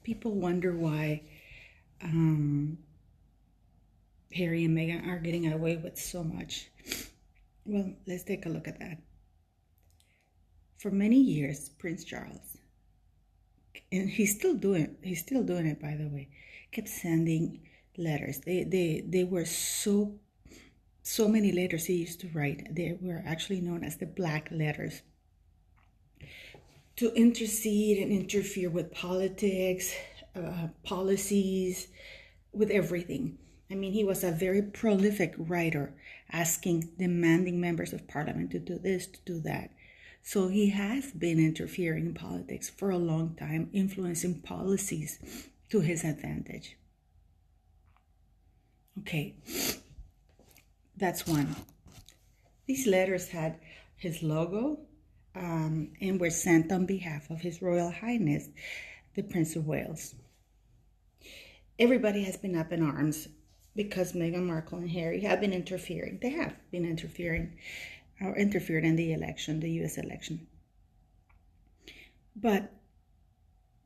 people wonder why Harry and Meghan are getting away with so much. Well, let's take a look at that. For many years, Prince Charles, and he's still doing it, by the way, kept sending letters. They were so many letters he used to write. They were actually known as the Black Letters, to intercede and interfere with politics, policies, with everything. I mean, he was a very prolific writer, demanding members of parliament to do this, to do that. So he has been interfering in politics for a long time, influencing policies to his advantage. Okay, that's one. These letters had his logo and were sent on behalf of His Royal Highness, the Prince of Wales. Everybody has been up in arms because Meghan Markle and Harry have been interfering. They have been interfered in the election, the US election. But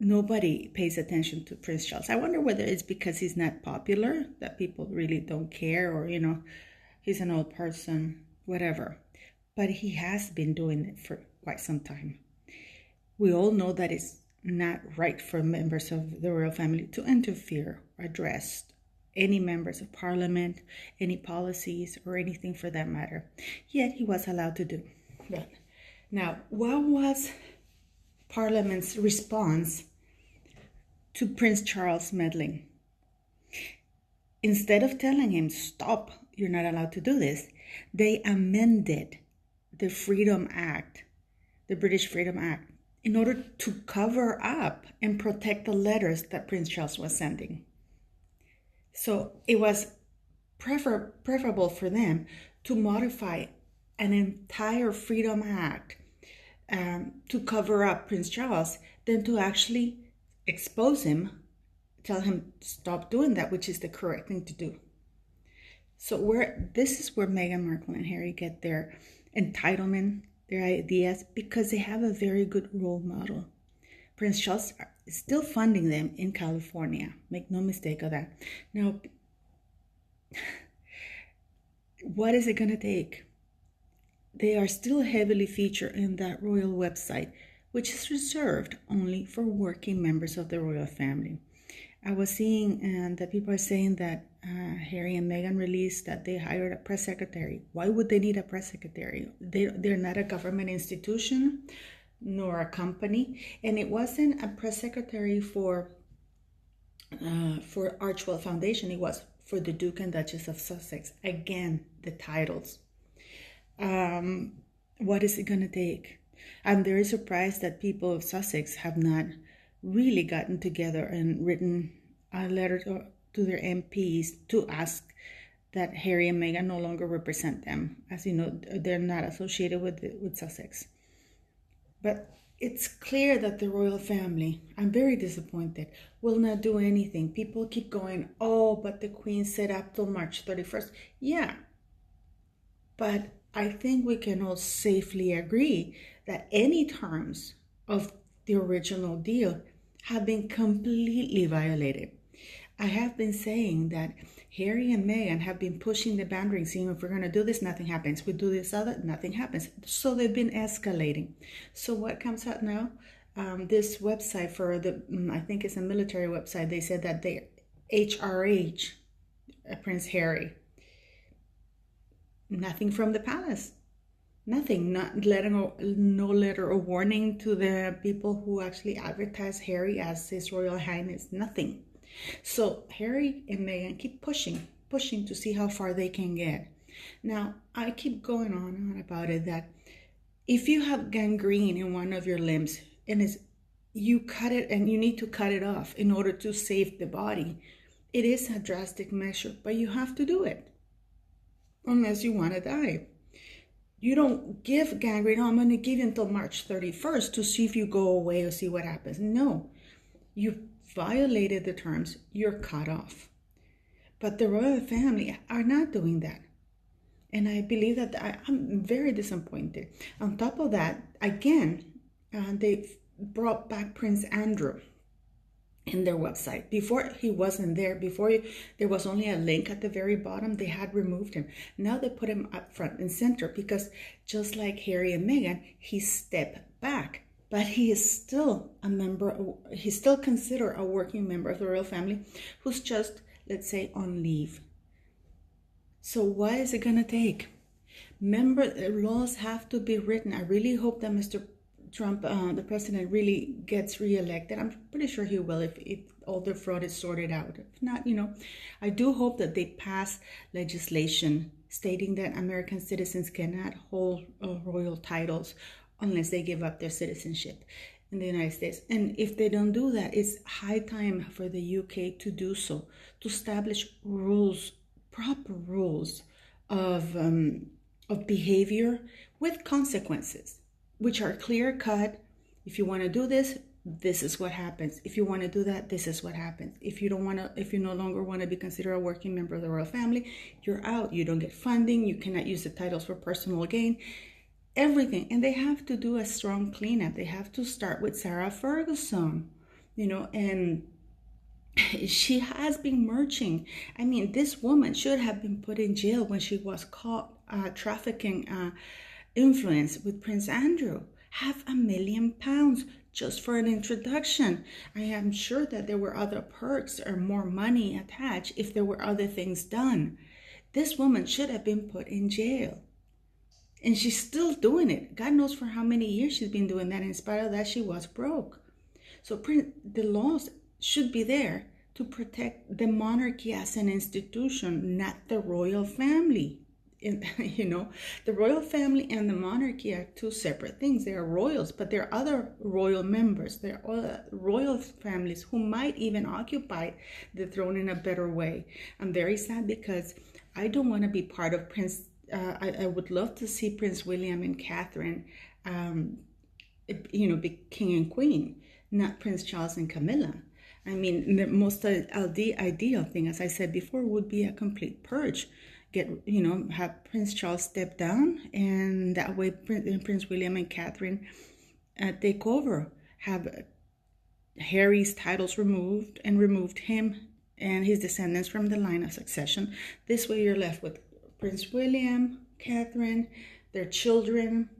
nobody pays attention to Prince Charles. I wonder whether it's because he's not popular, that people really don't care, or, he's an old person, whatever. But he has been doing it for quite some time. We all know that it's not right for members of the royal family to interfere or address any members of parliament, any policies, or anything for that matter. Yet he was allowed to do that. Now, what was Parliament's response to Prince Charles meddling? Instead of telling him, stop, you're not allowed to do this, they amended the Freedom Act, the British Freedom Act, in order to cover up and protect the letters that Prince Charles was sending. So it was preferable for them to modify an entire Freedom Act to cover up Prince Charles than to actually expose him, tell him stop doing that, which is the correct thing to do. So this is where Meghan Markle and Harry get their entitlement, their ideas, because they have a very good role model. Prince Charles is still funding them in California. Make no mistake of that. Now, what is it going to take? They are still heavily featured in that royal website, which is reserved only for working members of the royal family. I was seeing that people are saying that Harry and Meghan released that they hired a press secretary. Why would they need a press secretary? They're not a government institution nor a company, and it wasn't a press secretary for Archwell Foundation. It was for the Duke and Duchess of Sussex. Again, the titles. What is it going to take? I'm very surprised that people of Sussex have not really gotten together and written a letter to their MPs to ask that Harry and Meghan no longer represent them. As you know, they're not associated with Sussex. But it's clear that the royal family, I'm very disappointed, will not do anything. People keep going, oh, but the Queen set up till March 31st. Yeah, but I think we can all safely agree that any terms of the original deal have been completely violated. I have been saying that Harry and Meghan have been pushing the boundaries, saying if we're going to do this, nothing happens. We do this other, nothing happens. So they've been escalating. So what comes out now? This website for I think it's a military website, they said that they HRH Prince Harry. Nothing from the palace. Nothing, no letter of warning to the people who actually advertise Harry as His Royal Highness, nothing. So Harry and Meghan keep pushing to see how far they can get. Now, I keep going on about it, that if you have gangrene in one of your limbs and you cut it and you need to cut it off in order to save the body, it is a drastic measure, but you have to do it unless you want to die. You don't give gangrene, I'm going to give you until March 31st to see if you go away or see what happens. No, you violated the terms, you're cut off. But the royal family are not doing that. And I believe that I'm very disappointed. On top of that, again, they brought back Prince Andrew. in their website. Before he wasn't there, there was only a link at the very bottom, they had removed him. Now they put him up front and center because just like Harry and Meghan, he stepped back. But he is still a member, he's still considered a working member of the royal family who's just, let's say, on leave. So what is it going to take? Remember, laws have to be written. I really hope that Mr. Trump, the president, really gets reelected. I'm pretty sure he will if all the fraud is sorted out. If not, I do hope that they pass legislation stating that American citizens cannot hold royal titles unless they give up their citizenship in the United States. And if they don't do that, it's high time for the UK to do so, to establish rules, proper rules of behavior with consequences, which are clear cut. If you want to do this, this is what happens. If you want to do that, this is what happens. If you no longer want to be considered a working member of the royal family, you're out. You don't get funding. You cannot use the titles for personal gain. Everything. And they have to do a strong cleanup. They have to start with Sarah Ferguson, and she has been merging. I mean, this woman should have been put in jail when she was caught trafficking influence with Prince Andrew. £500,000 just for an introduction. I am sure that there were other perks or more money attached if there were other things done. This woman should have been put in jail. And she's still doing it. God knows for how many years she's been doing that. In spite of that, she was broke. So the laws should be there to protect the monarchy as an institution, not the royal family. The royal family and the monarchy are two separate things. They are royals, but there are other royal members. There are royal families who might even occupy the throne in a better way. I'm very sad because I don't want to be part of I would love to see Prince William and Catherine, be king and queen, not Prince Charles and Camilla. I mean, the most ideal thing, as I said before, would be a complete purge. Have Prince Charles step down, and that way Prince William and Catherine take over. Have Harry's titles removed and removed him and his descendants from the line of succession. This way you're left with Prince William, Catherine, their children,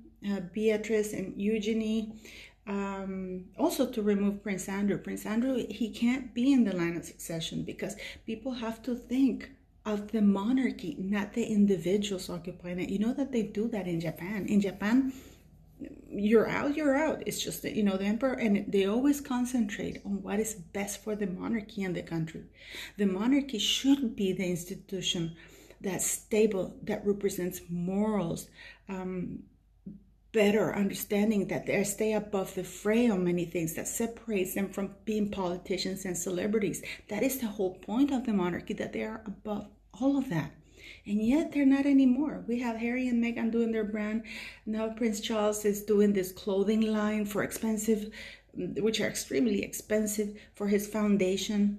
Beatrice and Eugenie. Also to remove Prince Andrew. Prince Andrew, he can't be in the line of succession because people have to think of the monarchy, not the individuals occupying it. You know that they do that in Japan. In Japan, you're out. It's just that, the emperor, and they always concentrate on what is best for the monarchy and the country. The monarchy should be the institution that's stable, that represents morals, better understanding, that they stay above the fray on many things, that separates them from being politicians and celebrities. That is the whole point of the monarchy, that they are above all of that. And yet they're not anymore. We have Harry and Meghan doing their brand. Now Prince Charles is doing this clothing line for which are extremely expensive, for his foundation.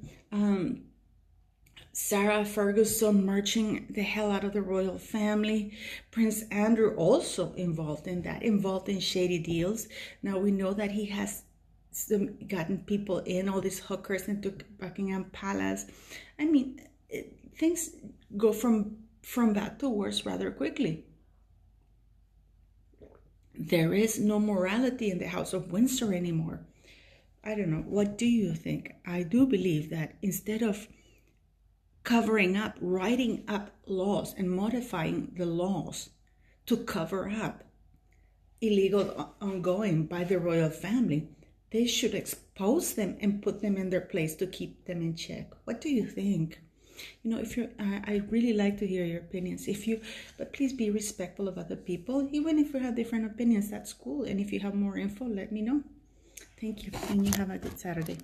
Sarah Ferguson merging the hell out of the royal family. Prince Andrew also involved in that, involved in shady deals. Now we know that he has gotten people in, all these hookers into Buckingham Palace. I mean, things go from bad to worse rather quickly. There is no morality in the House of Windsor anymore. I don't know. What do you think? I do believe that instead of covering up, writing up laws and modifying the laws to cover up illegal ongoing by the royal family, they should expose them and put them in their place to keep them in check. What do you think? I really like to hear your opinions. But please be respectful of other people. Even if you have different opinions, that's cool. And if you have more info, let me know. Thank you. And you have a good Saturday.